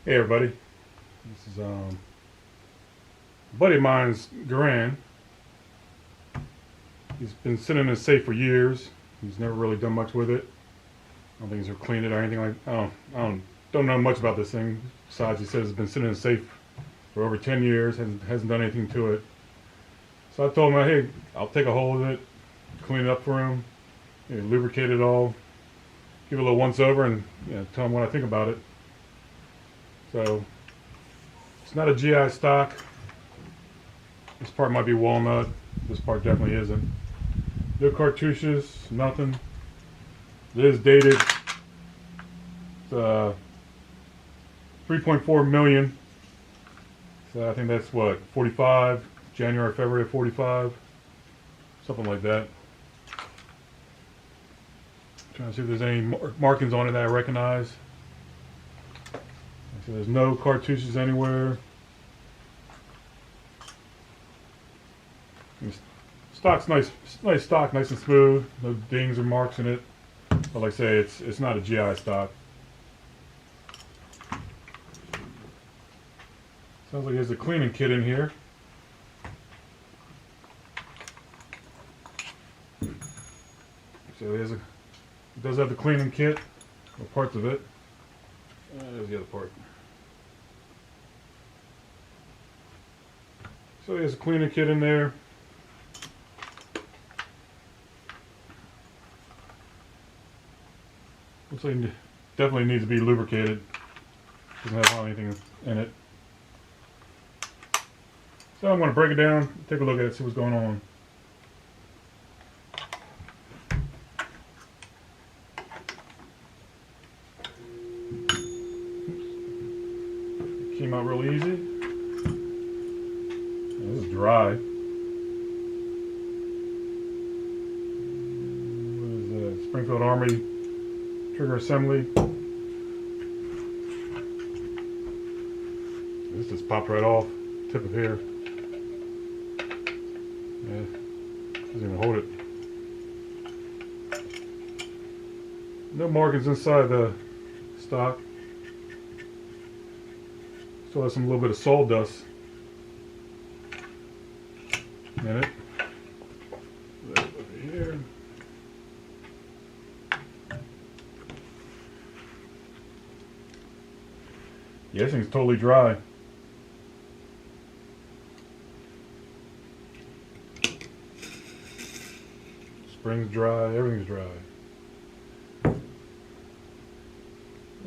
Hey everybody, this is a buddy of mine's Garand. He's been sitting in his safe for years. He's never really done much with it. I don't think he's ever cleaned it or anything like. I don't know much about this thing. Besides, he says it's been sitting in his safe for over 10 years. Hasn't done anything to it. So I told him, hey, I'll take a hold of it, clean it up for him, lubricate it all, give it a little once over, and tell him what I think about it. So it's not a GI stock. This part might be walnut. This part definitely isn't. No cartouches, nothing. It is dated. It's 3.4 million. So I think that's what, 45, January, February 45, something like that. Trying to see if there's any markings on it that I recognize. So there's no cartouches anywhere. Stock's nice stock, nice and smooth. No dings or marks in it. But like I say, it's not a GI stock. Sounds like there's a cleaning kit in here. So it does have the cleaning kit, or parts of it. There's the other part. So there's a cleaning kit in there. Looks like it definitely needs to be lubricated. Doesn't have anything in it. So I'm going to break it down, take a look at it, see what's going on. It came out real easy. This is dry. What is that? Springfield Army trigger assembly. This just popped right off. Tip of hair. Yeah, doesn't even hold it. No markings inside the stock. Still has some little bit of sawdust in it. Put that over here. Yeah, this thing's totally dry. Spring's dry, everything's dry.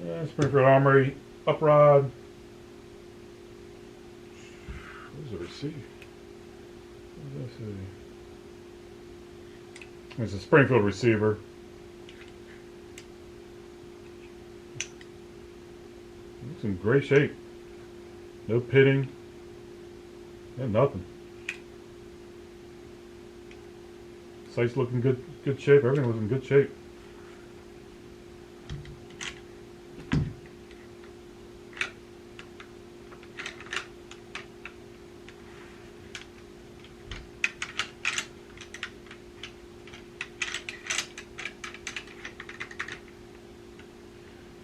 Yeah, Springfield Armory uprod. Where's the receipt? What does that say? It's a Springfield receiver. It's in great shape. No pitting. And nothing. Sight's looking good shape. Everything was in good shape.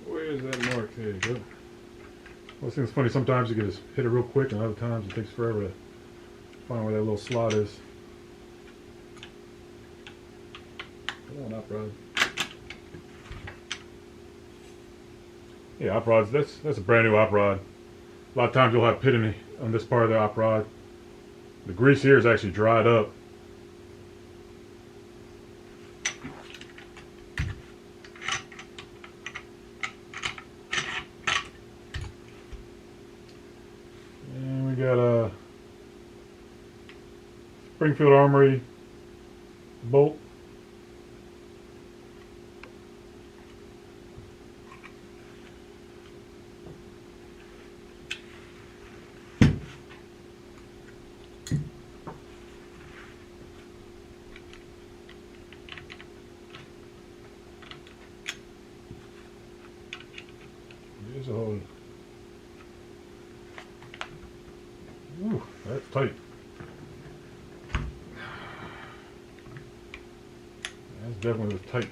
Where's that mark? There you go. Well, I think it's funny. Sometimes you can just hit it real quick, and other times it takes forever to find where that little slot is. Come on, uprod. Yeah, uprods. That's a brand new uprod. A lot of times you'll have pitting on this part of the uprod. The grease here is actually dried up. And we got a Springfield Armory bolt. There's a hole. Ooh, that's tight. That's definitely tight.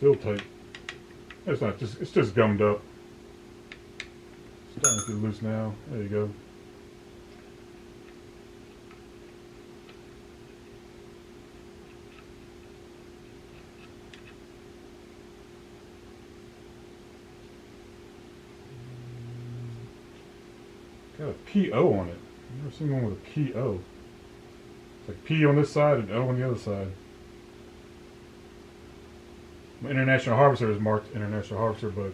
still tight. It's not just, it's just gummed up. It's starting to get loose now. There you go. Got a PO on it. I've never seen one with a PO. It's like P on this side and O on the other side. My International Harvester is marked International Harvester, but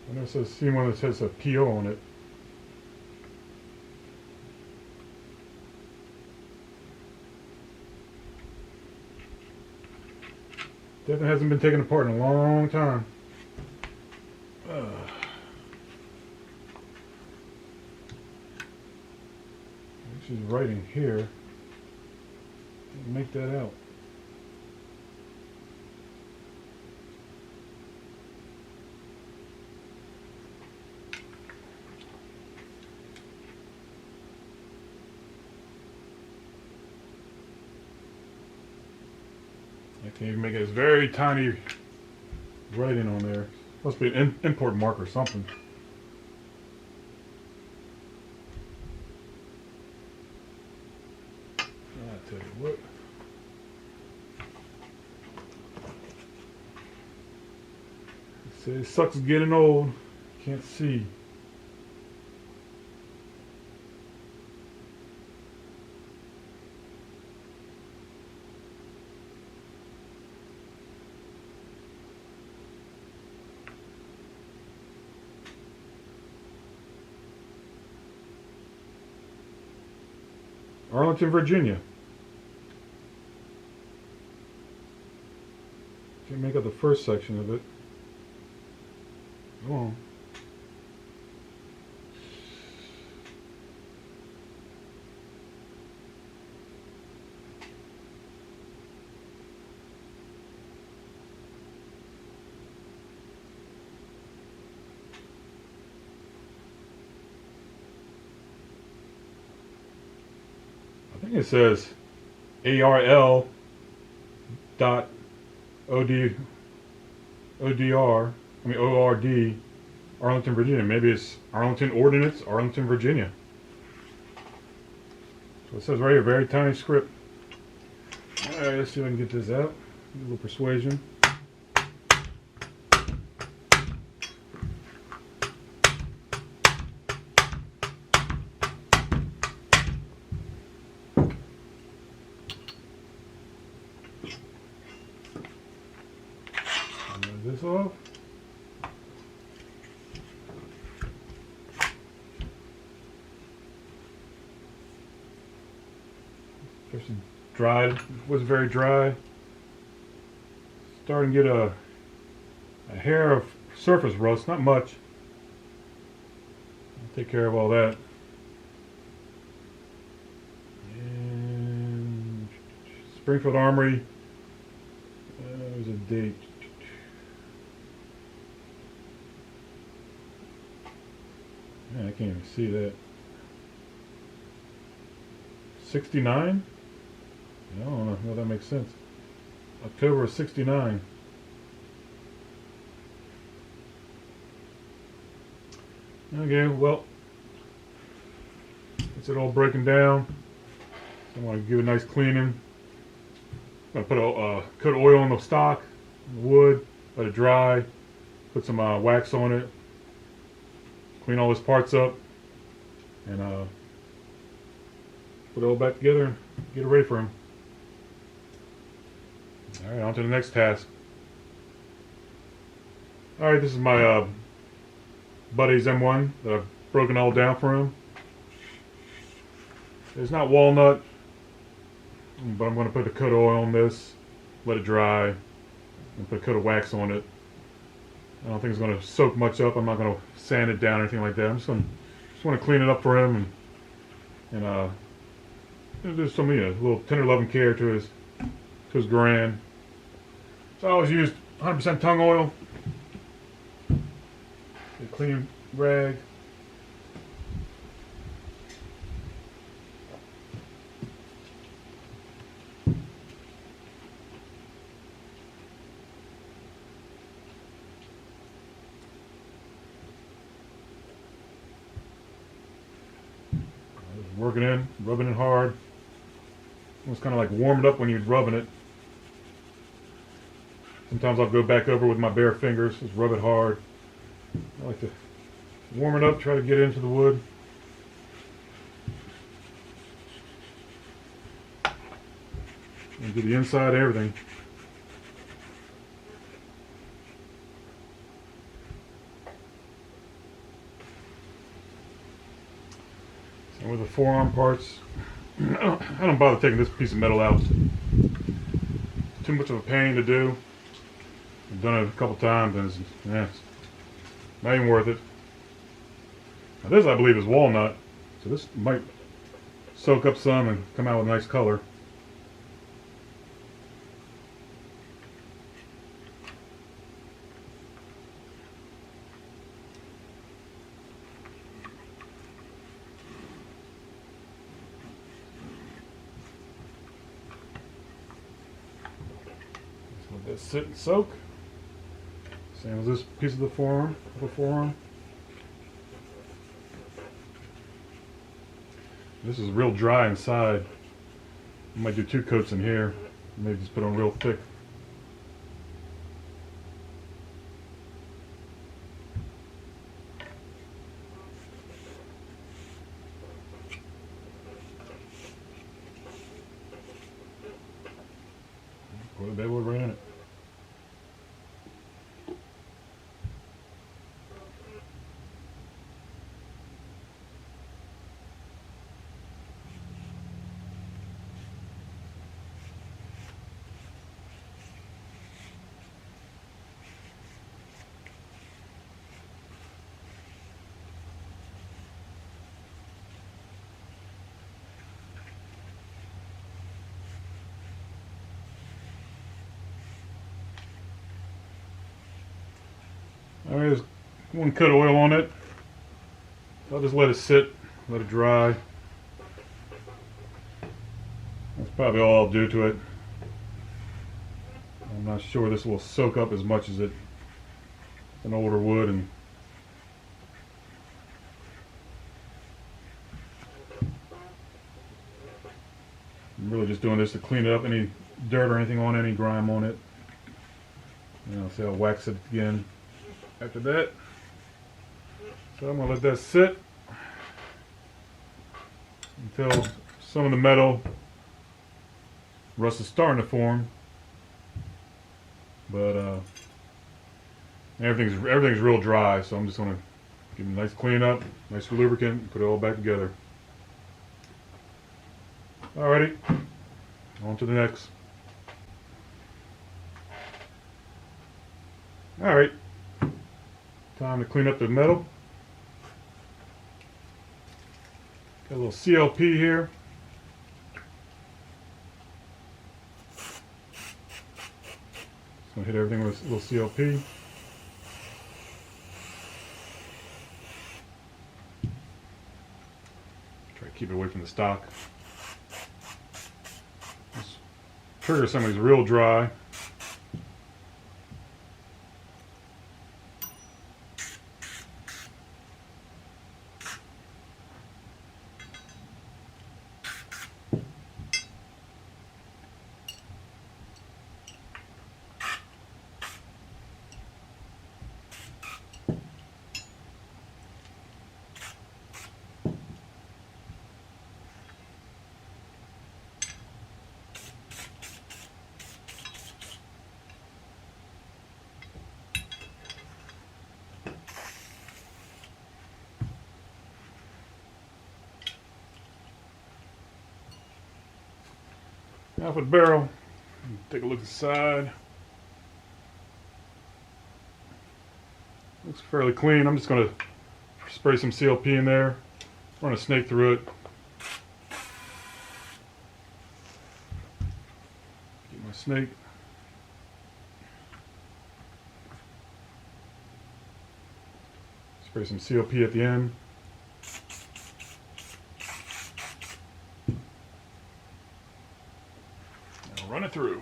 I never seen one that says a PO on it. Definitely hasn't been taken apart in a long time. She's writing here. Make that out. I can't even make it. It's very tiny writing on there. Must be an import mark or something. I tell you what. It says sucks getting old. Can't see. Arlington, Virginia. Can't make out the first section of it. Go on. I think it says ARL dot ODR, ORD, Arlington, Virginia. Maybe it's Arlington Ordnance, Arlington, Virginia. So it says right here, very tiny script. Alright, let's see if I can get this out. A little persuasion. This off. First dried, was very dry. Starting to get a hair of surface rust, not much. I'll take care of all that. And Springfield Armory. There's a date. Man, I can't even see that. 69? I don't know if that makes sense. October of 69. Okay, well, it's it all breaking down. So I want to give it a nice cleaning. I'm going to put a coat of oil on the stock, the wood, let it dry, put some wax on it. Clean all his parts up and put it all back together and get it ready for him. Alright, on to the next task. Alright, this is my buddy's M1 that I've broken all down for him. It's not walnut, but I'm going to put a coat of oil on this, let it dry, and put a coat of wax on it. I don't think it's going to soak much up. I'm not going to sand it down or anything like that. I'm just want to clean it up for him and do some, a little tender loving care to his Garand. So I always use 100% tung oil, a clean rag. working in, rubbing it hard. It's kind of like warming up when you're rubbing it. Sometimes I'll go back over with my bare fingers, just rub it hard. I like to warm it up, try to get into the wood. And do the inside, everything. And with the forearm parts, I don't bother taking this piece of metal out. It's too much of a pain to do. I've done it a couple times and it's not even worth it. Now this, I believe, is walnut, so this might soak up some and come out with a nice color. Just let that sit and soak. Same as this piece of the forearm, This is real dry inside. I might do 2 coats in here. Maybe just put on real thick. Put a bad wood right in it. Alright, there's 1 coat of oil on it. I'll just let it sit, let it dry. That's probably all I'll do to it. I'm not sure this will soak up as much as it's an older wood, and I'm really just doing this to clean it up, any dirt or anything on it, any grime on it. See, I'll wax it again after that. So I'm going to let that sit until some of the metal rust is starting to form. But everything's real dry, so I'm just going to give it a nice clean up, nice lubricant, and put it all back together. Alrighty, on to the next. Alright, time to clean up the metal. Got a little CLP here. Just gonna hit everything with a little CLP. Try to keep it away from the stock. This trigger assembly is real dry. Now for the barrel, take a look inside. Looks fairly clean. I'm just going to spray some CLP in there, run a snake through it. Get my snake. Spray some CLP at the end. Run it through.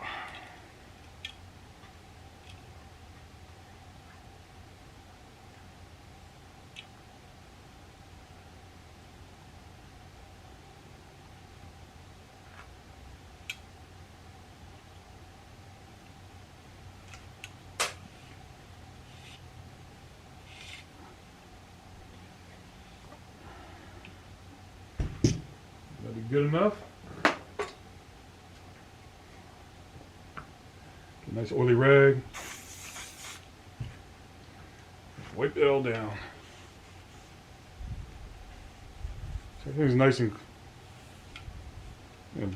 good enough. Nice oily rag. Wipe it all down. So everything's nice and,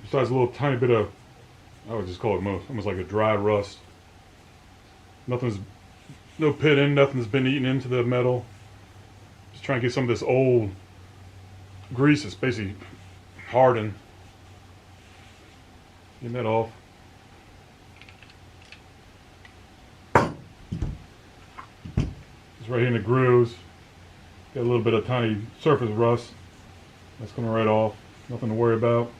besides a little tiny bit of, I would just call it almost like a dry rust. No pitting, nothing's been eaten into the metal. Just trying to get some of this old grease that's basically hardened. Getting that off. It's right here in the grooves. Got a little bit of tiny surface rust. That's coming right off. Nothing to worry about.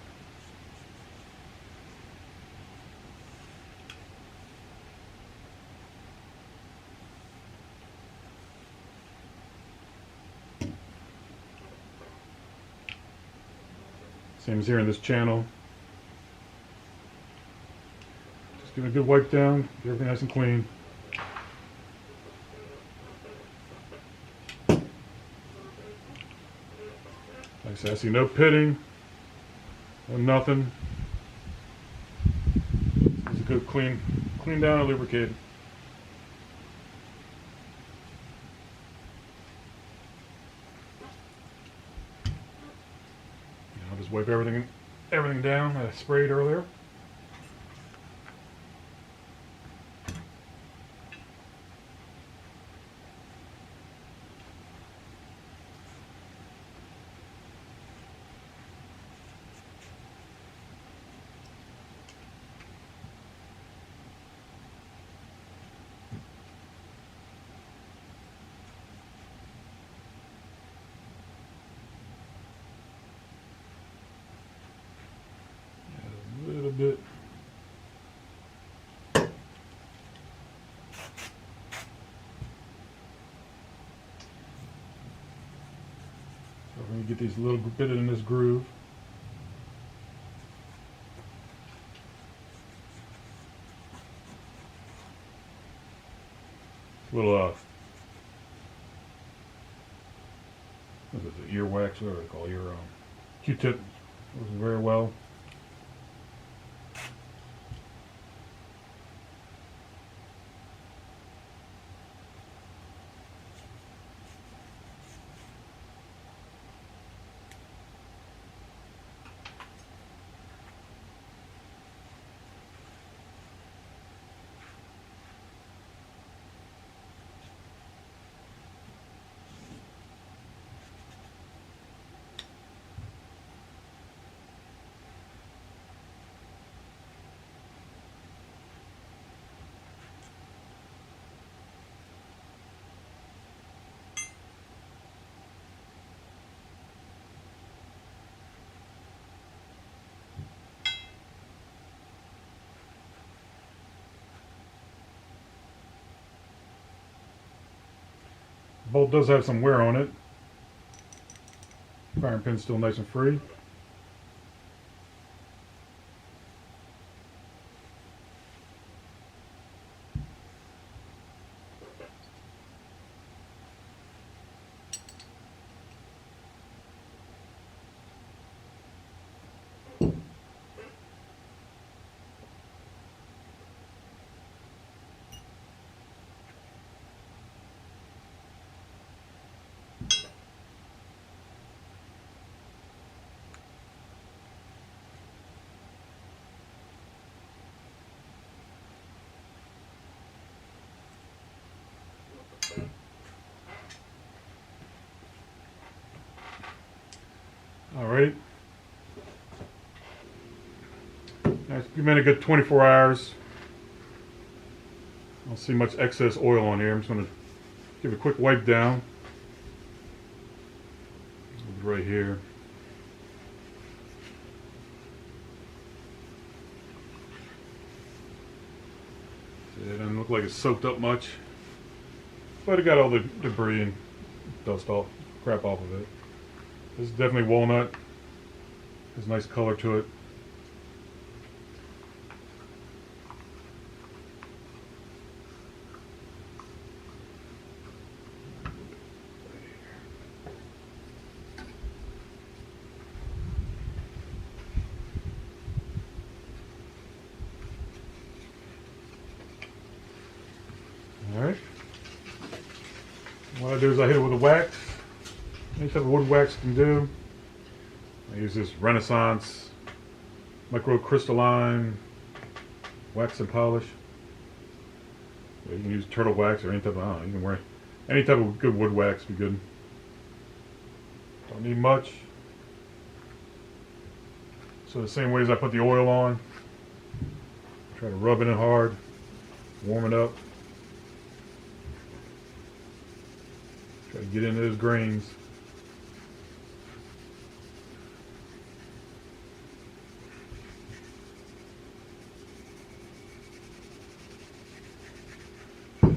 Same as here in this channel. Just give it a good wipe down. Get everything nice and clean. Like I said, I see no pitting, no nothing. It's a good clean down and lubricate. I'll just wipe everything down that I sprayed earlier. Bit. So I'm going to get these little bit in this groove. Little what is it, ear wax, whatever they call your Q-tip. Works very well. Bolt does have some wear on it. Firing pin's still nice and free. All right. Give me a good 24 hours. I don't see much excess oil on here. I'm just going to give it a quick wipe down. Right here. It doesn't look like it's soaked up much, but it got all the debris and dust off, crap off of it. This is definitely walnut. There's a nice color to it. What I do is I hit it with a wax. Any type of wood wax can do. I use this Renaissance microcrystalline wax and polish. You can use turtle wax or any type of, I don't know, you can wear any type of good wood wax be good. Don't need much. So the same way as I put the oil on, try to rub it in hard, warm it up. Try to get into those grains. I'll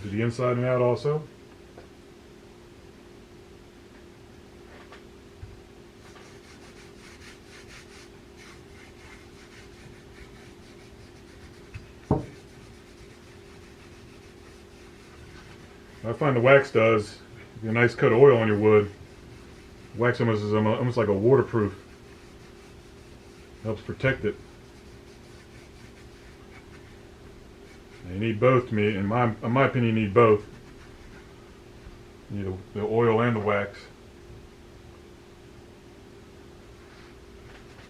do the inside and out also. I find the wax does, if you have a nice coat of oil on your wood, wax almost is almost like a waterproof. Helps protect it. And you need both to me, in my opinion, you need both. You need the oil and the wax.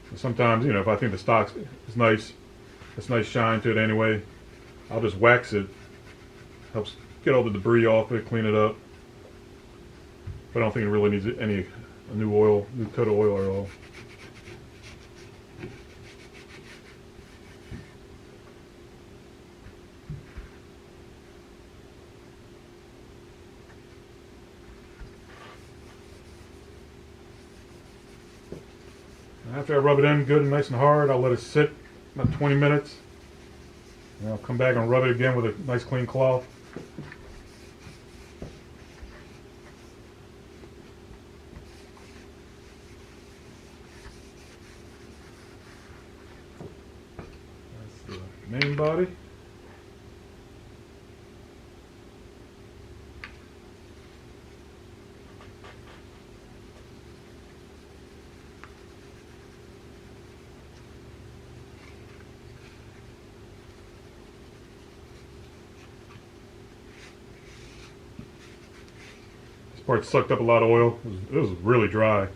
And sometimes, you know, if I think the stock is nice, it's nice shine to it anyway, I'll just wax it. Helps get all the debris off it, clean it up. But I don't think it really needs a new coat of oil at all. After I rub it in good and nice and hard, I'll let it sit about 20 minutes. And I'll come back and rub it again with a nice clean cloth. That's the main body. Part sucked up a lot of oil. It was really dry.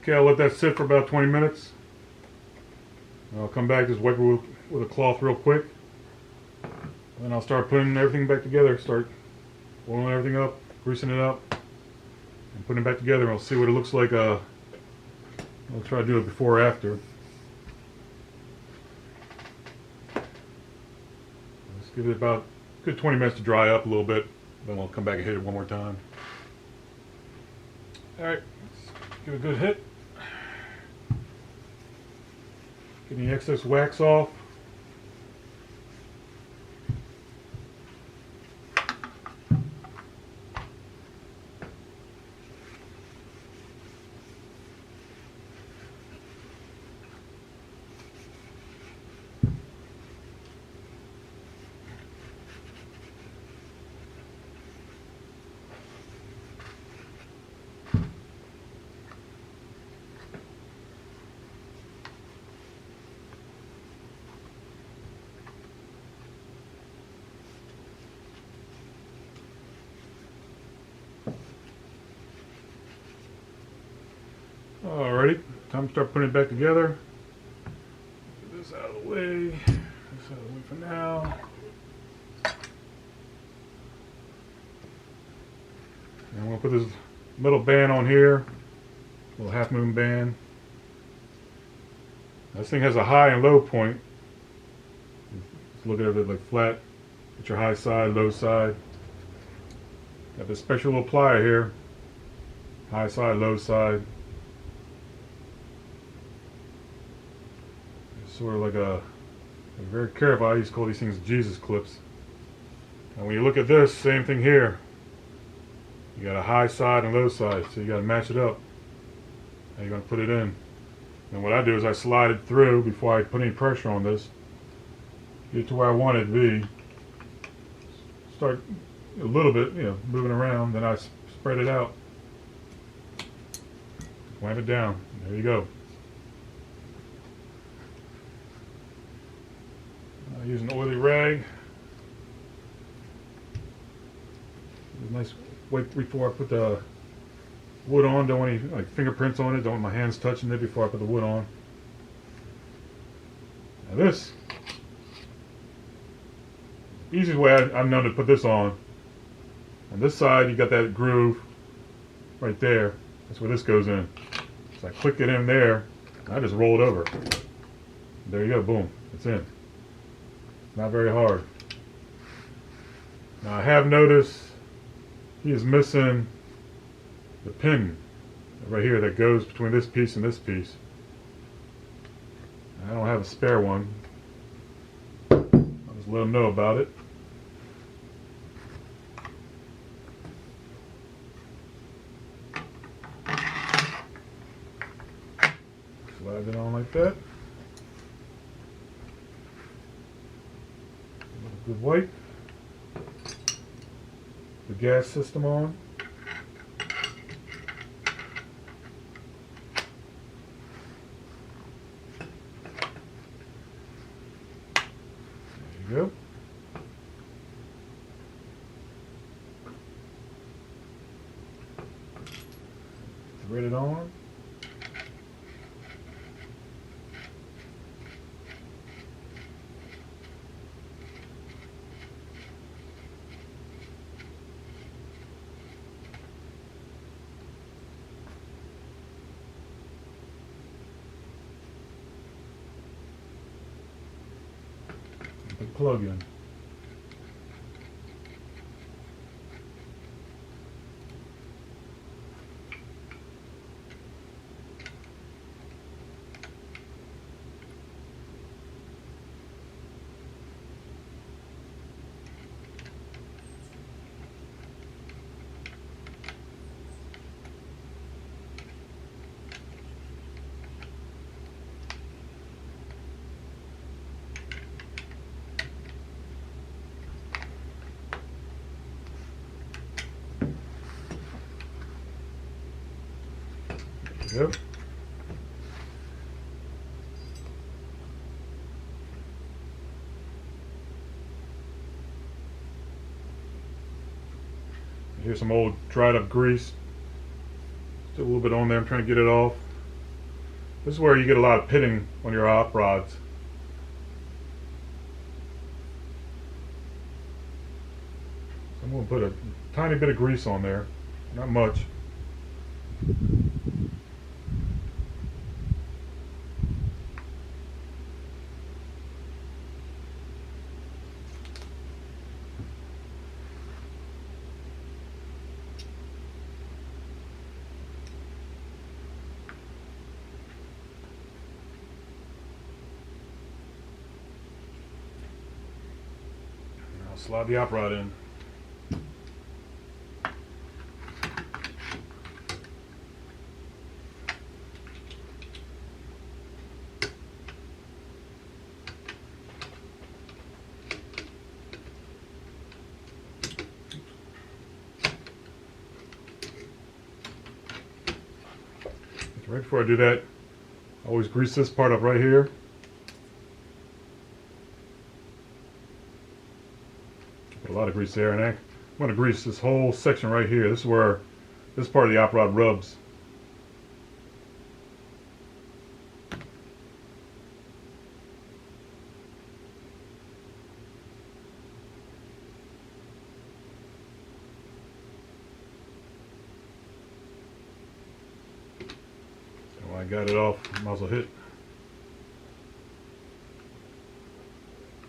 Okay, I'll let that sit for about 20 minutes. I'll come back, just wipe it with a cloth real quick. Then I'll start putting everything back together. Start oiling everything up, greasing it up, and putting it back together. I'll see what it looks like. I'll try to do it before or after. Let's give it about a good 20 minutes to dry up a little bit. Then I'll come back and hit it one more time. Alright, let's give it a good hit. Get the excess wax off. Alrighty, time to start putting it back together. Get this out of the way. This out of the way for now. And I'm going to put this metal band on here, little half moon band. This thing has a high and low point. Just look at it like flat. Get your high side, low side. Got this special little plier here. High side, low side. Sort of like a Be very careful. I used to call these things Jesus clips. And when you look at this, same thing here. You got a high side and low side, so you got to match it up. How you're going to put it in. And what I do is I slide it through before I put any pressure on this. Get it to where I want it to be. Start a little bit, moving around. Then I spread it out. Clamp it down. There you go. I use an oily rag. Nice. Wait before I put the wood on. Don't want any fingerprints on it. Don't want my hands touching it before I put the wood on. Now this, easiest way I've known to put this on. On this side, you got that groove right there. That's where this goes in. So I click it in there, and I just roll it over. There you go. Boom. It's in. Not very hard. Now I have noticed he is missing the pin right here that goes between this piece and this piece. I don't have a spare one. I'll just let him know about it. Slide it on like that. Good wipe. The gas system on. There you go. Thread it on. Put the plug in. Yep. Here's some old dried up grease. Still a little bit on there. I'm trying to get it off. This is where you get a lot of pitting on your op rods. So I'm going to put a tiny bit of grease on there. Not much. I'll slide the op rod in. Right before I do that, I always grease this part up right here. Put a lot of grease there, and I'm going to grease this whole section right here. This is where this part of the op rod rubs. So I got it off, might as well hit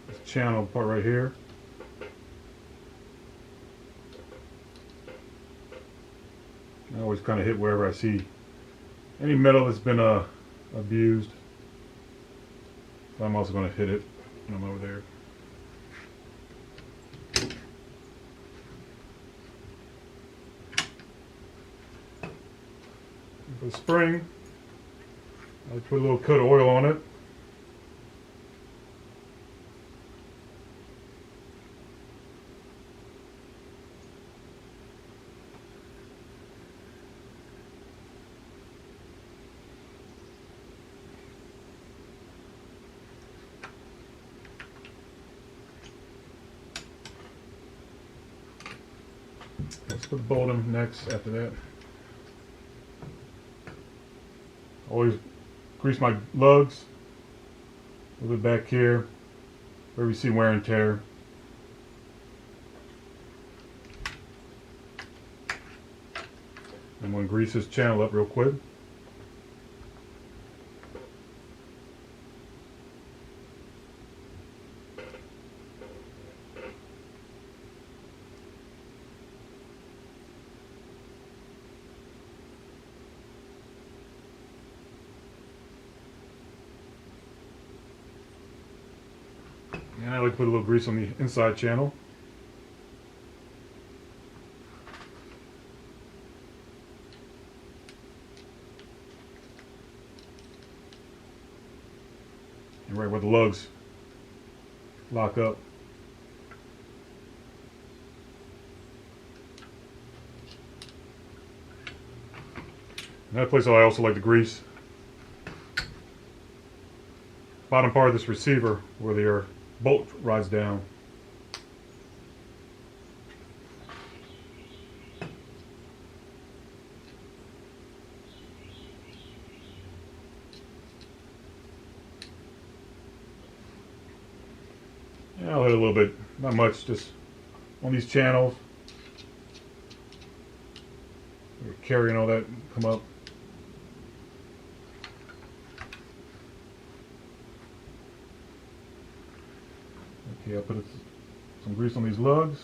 this channel part right here. I always kind of hit wherever I see any metal that's been abused. So I'm also going to hit it. when I'm over there. For the spring, I put a little coat of oil on it. Let's put the bolt in next after that. Always grease my lugs. A little bit back here, where we see wear and tear. I'm going to grease this channel up real quick. And I like to put a little grease on the inside channel. And right where the lugs lock up. Another place I also like to grease, bottom part of this receiver where the bolt rides down. Yeah, I'll hit a little bit, not much, just on these channels. Carrying all that come up. Okay, I'll put some grease on these lugs.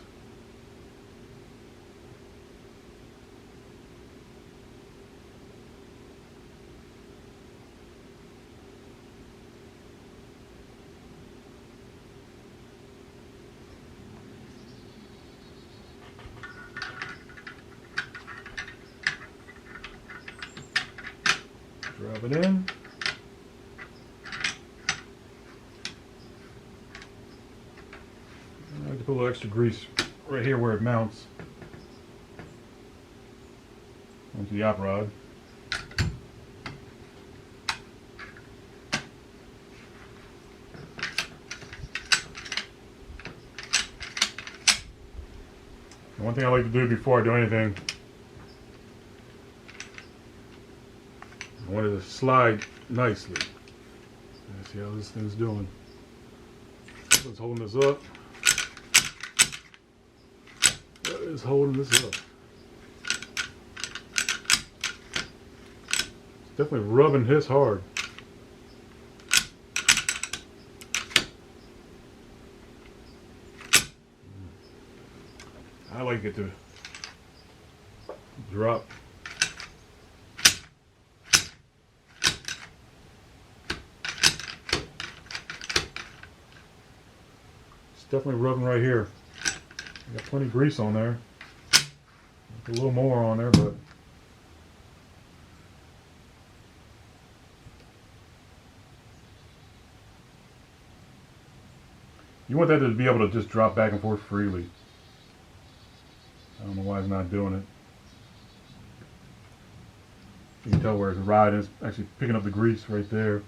Drop it in. I like to put a little extra grease right here where it mounts onto the op rod. And one thing I like to do before I do anything, I want it to slide nicely. Let's see how this thing's doing. So it's holding this up. That is holding this up. It's definitely rubbing his hard. I like it to drop. Definitely rubbing right here. Got plenty of grease on there. A little more on there, but you want that to be able to just drop back and forth freely. I don't know why it's not doing it. You can tell where it's riding. It's actually picking up the grease right there.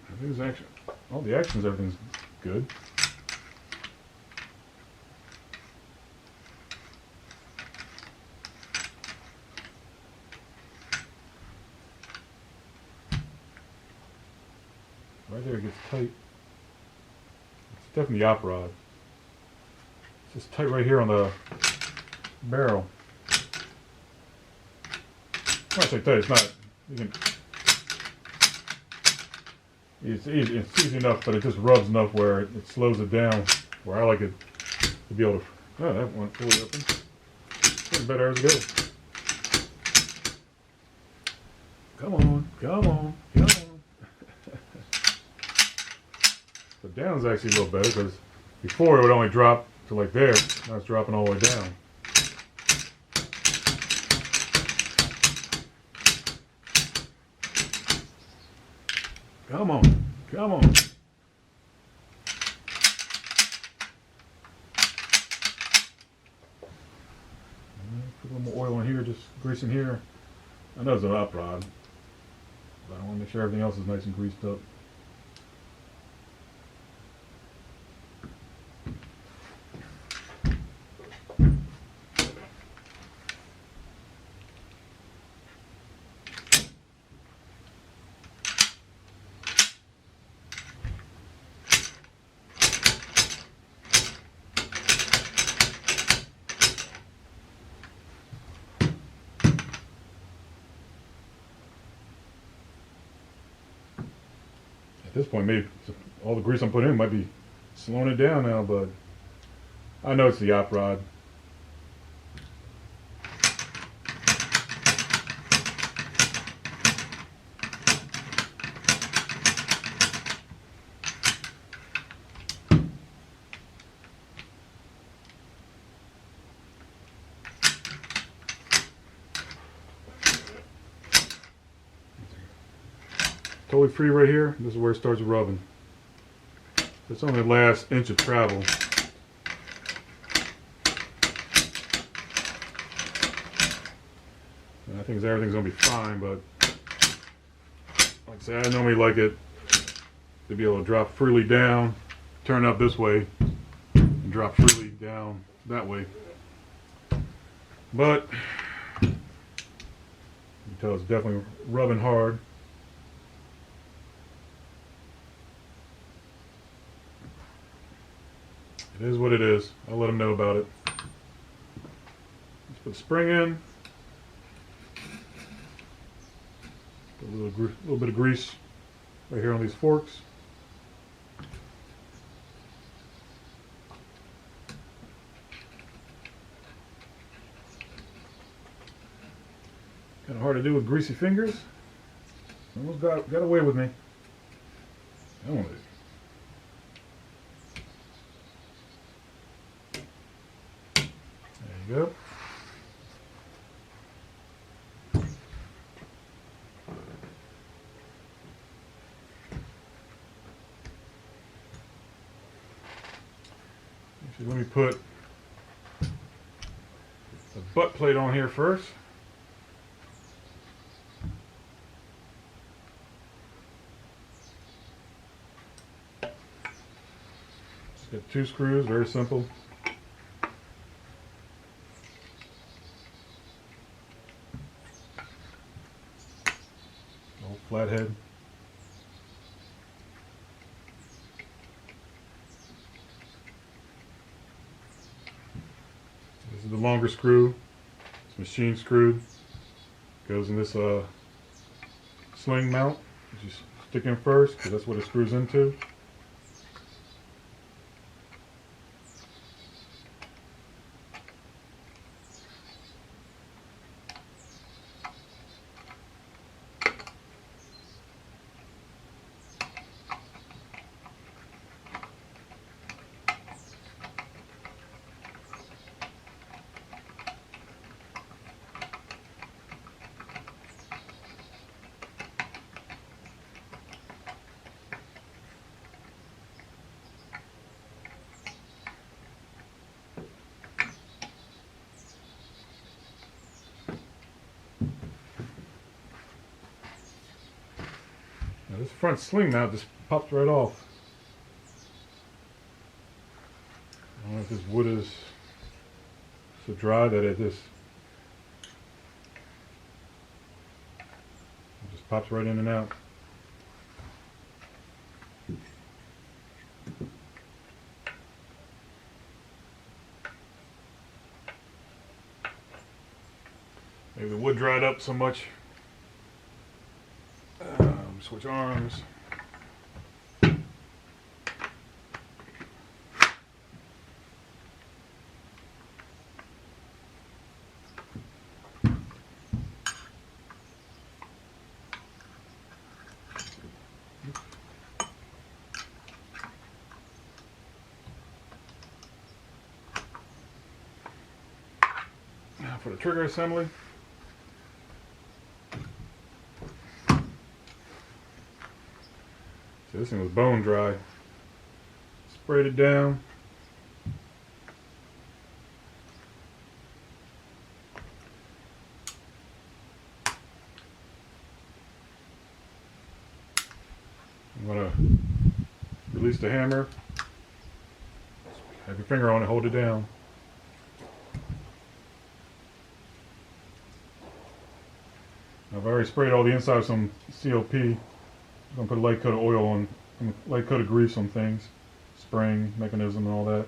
I think action. All the actions, everything's good. Right there it gets tight. It's definitely the op rod. It's just tight right here on the barrel. When I say tight, it's not. You can, it's easy enough, but it just rubs enough where it slows it down. Where I like it to be able to. Oh, that one fully open. Getting better as it goes. Come on, come on, come on. The down's actually a little better because before it would only drop to like there. Now it's dropping all the way down. Come on, come on. Put a little more oil in here, just grease in here. I know it's an op rod, but I want to make sure everything else is nice and greased up. At this point, maybe all the grease I'm putting in might be slowing it down now, but I know it's the op rod. Totally free right here. This is where it starts rubbing. It's only the last inch of travel. And I think everything's gonna be fine, but like I say, I normally like it to be able to drop freely down, turn up this way, and drop freely down that way. But you can tell it's definitely rubbing hard. It is what it is. I'll let them know about it. Let's put the spring in. Put a little bit of grease right here on these forks. Kind of hard to do with greasy fingers. Almost got away with me. Almost. There you go. Actually, let me put the butt plate on here first. Just got 2 screws, very simple. Flathead. This is the longer screw. It's machine screwed. Goes in this sling mount, which you stick in first because that's what it screws into. Now this front sling mount just pops right off. I don't know if this wood is so dry that it just pops right in and out. Maybe the wood dried up so much. Switch arms. Now for the trigger assembly. See, this thing was bone dry. Sprayed it down. I'm going to release the hammer. Have your finger on it, hold it down. I've already sprayed all the inside with some COP. I'm going to put a light coat of oil on, light coat of grease on things. Spring, mechanism and all that.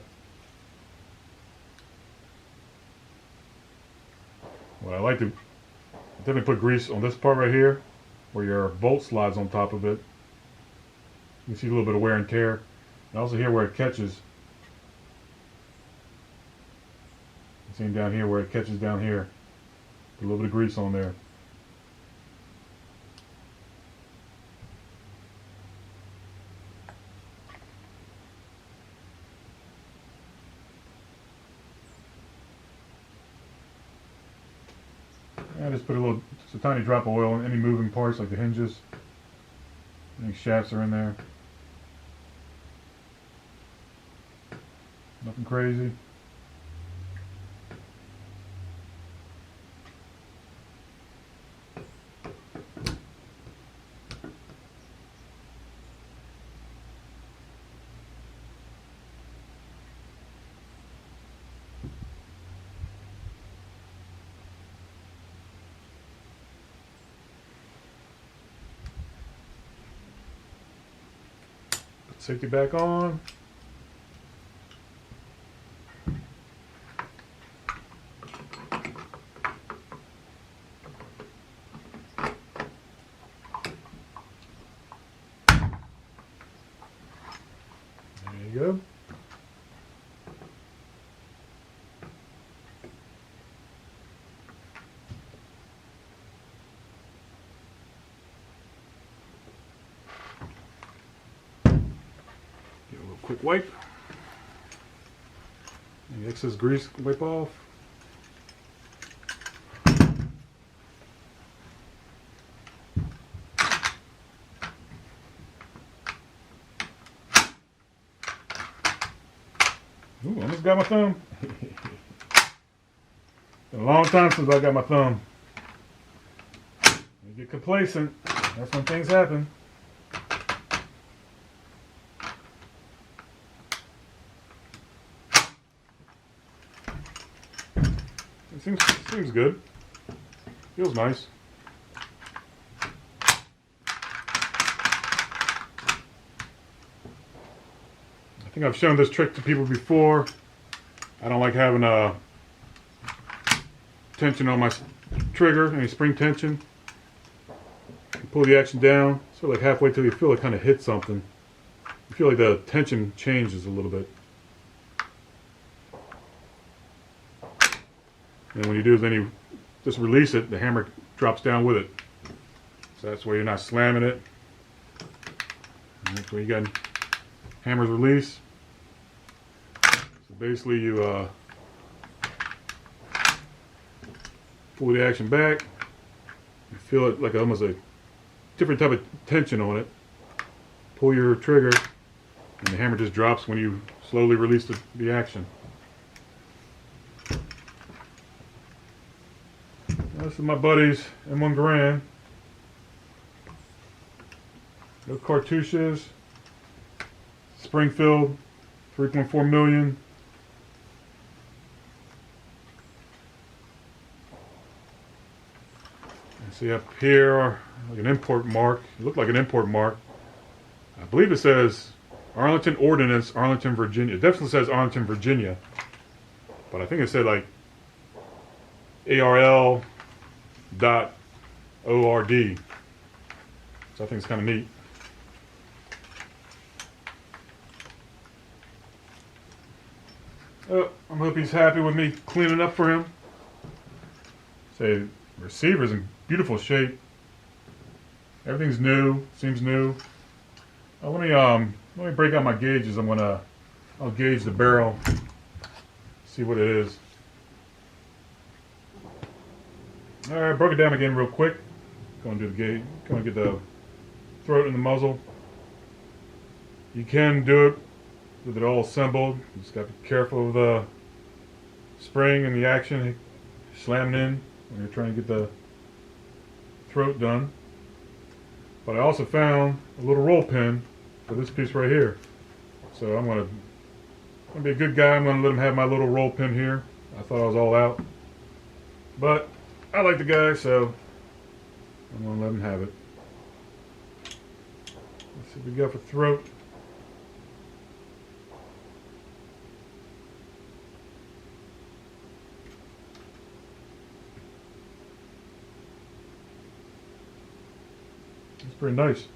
What I like to definitely put grease on this part right here, where your bolt slides on top of it. You see a little bit of wear and tear. And also here where it catches. You see down here where it catches down here. Put a little bit of grease on there. I just put just a tiny drop of oil on any moving parts like the hinges. Any shafts are in there. Nothing crazy. Safety back on. There you go. Quick wipe. The excess grease wipe off. Ooh, almost got my thumb. Been a long time since I got my thumb. You get complacent. That's when things happen. Seems good. Feels nice. I think I've shown this trick to people before. I don't like having a tension on my trigger, any spring tension. You pull the action down, sort of like halfway till you feel it kind of hit something. You feel like the tension changes a little bit. And when you do, then you just release it, the hammer drops down with it. So that's where you're not slamming it. And that's where you got hammer's release. So basically you pull the action back. You feel it like almost a different type of tension on it. Pull your trigger and the hammer just drops when you slowly release the action. This is my buddy's M1 Garand. No cartouches. Spring-filled, 3.4 million. And see up here, like an import mark. It looked like an import mark. I believe it says Arlington Ordnance, Arlington, Virginia. It definitely says Arlington, Virginia. But I think it said like ARL So I think it's kind of neat. Oh, I hope he's happy with me cleaning up for him. Say, receiver's in beautiful shape. Everything's new, seems new. Let me break out my gauges. I'll gauge the barrel, see what it is. All right, broke it down again real quick. Going to do the gauge. Going to get the throat and the muzzle. You can do it with it all assembled. You just got to be careful of the spring and the action slamming in when you're trying to get the throat done. But I also found a little roll pin for this piece right here. So I'm gonna be a good guy. I'm gonna let him have my little roll pin here. I thought I was all out, but I like the guy, so I'm gonna let him have it. Let's see what we got for throat. It's pretty nice.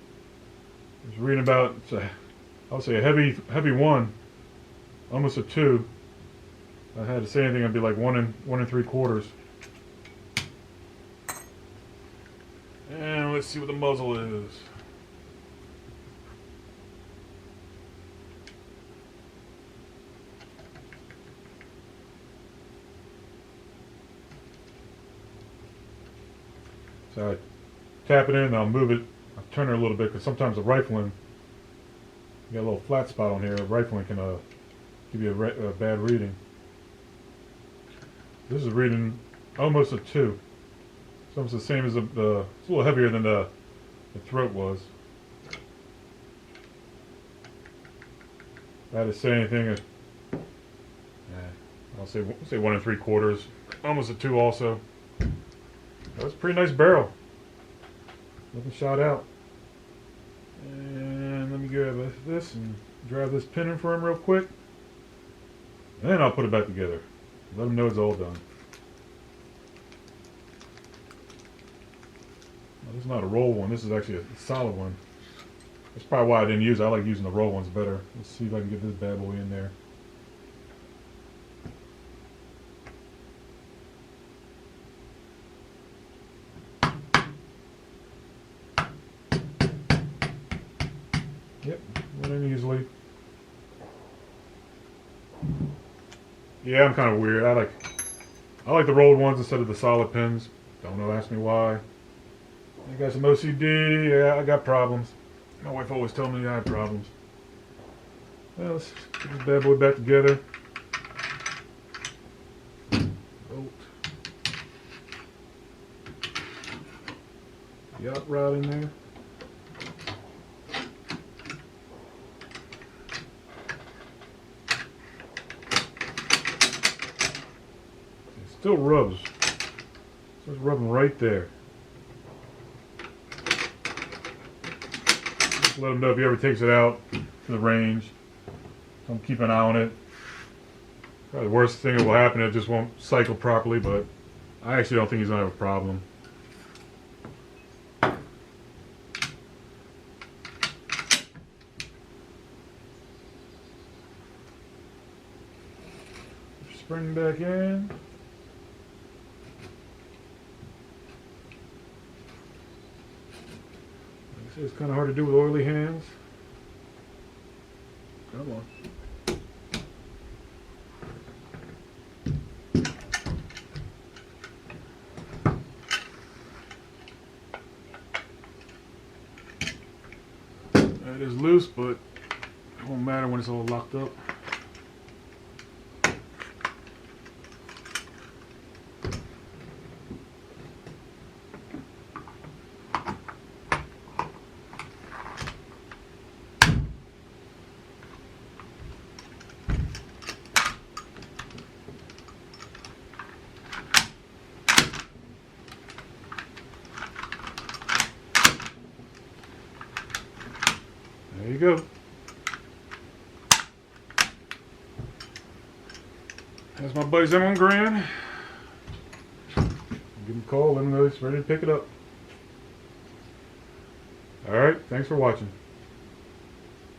I was reading about, I would say a heavy one, almost a 2. If I had to say anything, I'd be like 1 and 3/4. And let's see what the muzzle is. So I tap it in, and I'll move it. I'll turn it a little bit because sometimes the rifling, you got a little flat spot on here. Rifling can give you a bad reading. This is reading almost a 2. It's almost the same as it's a little heavier than the throat was. If I had to say anything, I'll say 1 3/4. Almost a 2 also. That's a pretty nice barrel. Looking shot out. And let me grab this and drive this pin in for him real quick. And then I'll put it back together. Let him know it's all done. Well, this is not a roll one. This is actually a solid one. That's probably why I didn't use it. I like using the roll ones better. Let's see if I can get this bad boy in there. Yep, went in easily. Yeah, I'm kind of weird. I like the rolled ones instead of the solid pins. Don't know, ask me why. I got some OCD. Yeah, I got problems. My wife always told me I had problems. Well, let's get this bad boy back together. Bolt. Yacht rod in there. Still rubs. So it's rubbing right there. Just let him know if he ever takes it out to the range. So I'm keeping an eye on it. Probably the worst thing that will happen, it just won't cycle properly, but I actually don't think he's gonna have a problem. Spring back in. It's kind of hard to do with oily hands. Come on. It is loose, but it won't matter when it's all locked up. There you go. That's my buddy's M1 Garand. Give him a call, let him know he's ready to pick it up. Alright, thanks for watching.